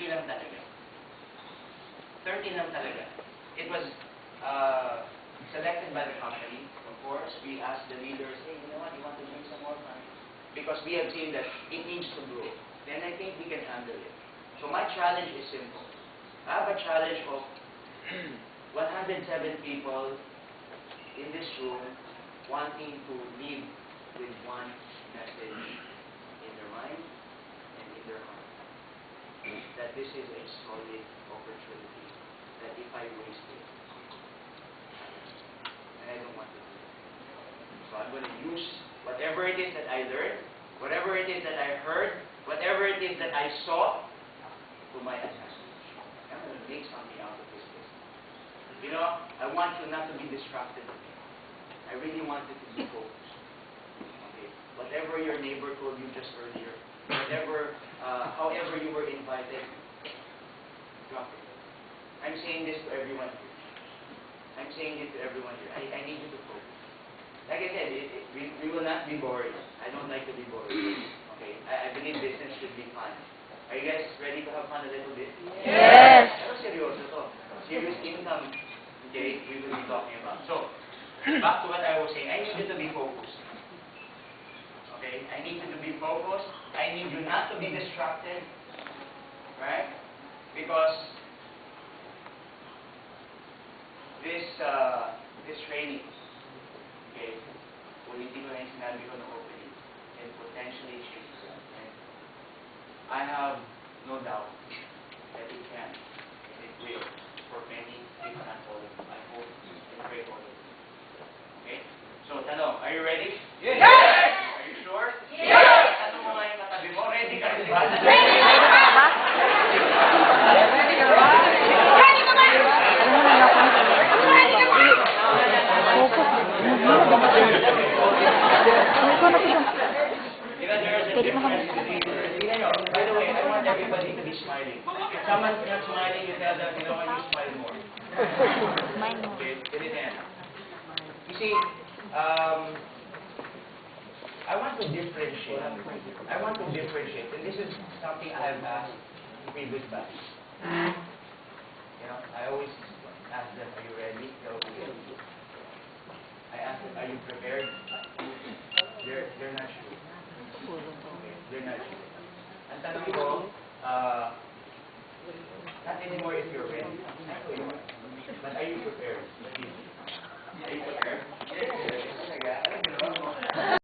lang talaga. 30 lang talaga. It was selected by the company. Of course, we asked the leaders, hey, you know what, you want to bring some more money? Because we have seen that it needs to grow. Then I think we can handle it. So my challenge is simple. I have a challenge of 107 people in this room wanting to live with one message in their mind and in their heart. That this is a solid opportunity. That if I waste it, and I don't want to do it. So I'm going to use whatever it is that I learned, whatever it is that I heard, whatever it is that I saw, to my advantage. I'm going to make something out of this business. You know, I want you not to be distracted. I really want you to be focused. Okay? Whatever your neighbor told you just earlier, whatever, however you were invited, drop it. I'm saying this to everyone here. I'm saying it to everyone here. I need you to focus. Like I said, we will not be bored. I don't like to be bored. Okay? I believe business should be fun. Are you guys ready to have fun a little bit? Yes! Pero seryoso to. Serious income, okay, we will be talking about. So, back to what I was saying, I need you to be focused. Okay? I need you to be focused. I need you not to be distracted. Right? Because this training, okay, ulitin ko na yung sinabi ko na opening, can potentially change your life. And I have no doubt that it can, and it will, for many, if not all of you. I hope and pray for you. Okay? So, tanong, are you ready? Yes! Are you sure? Yes! Tanong mo nga yung katabi mo, ready ka rin ba? Ready ka ba? Ready ka ba? Ready ka ba? Ready ka ba? By the way, I want everybody to be smiling. If someone's not smiling, you tell them, you know what, you smile more. Okay, get it in. You see, I want to differentiate. And this is something I have asked previous batches. You know, I always ask them, are you ready? They're okay. I ask them, are you prepared? They're not sure. Okay, they're not sure. Ang tanong ko, not anymore if you're ready. I know you are. But are you prepared? Are you prepared? Yes.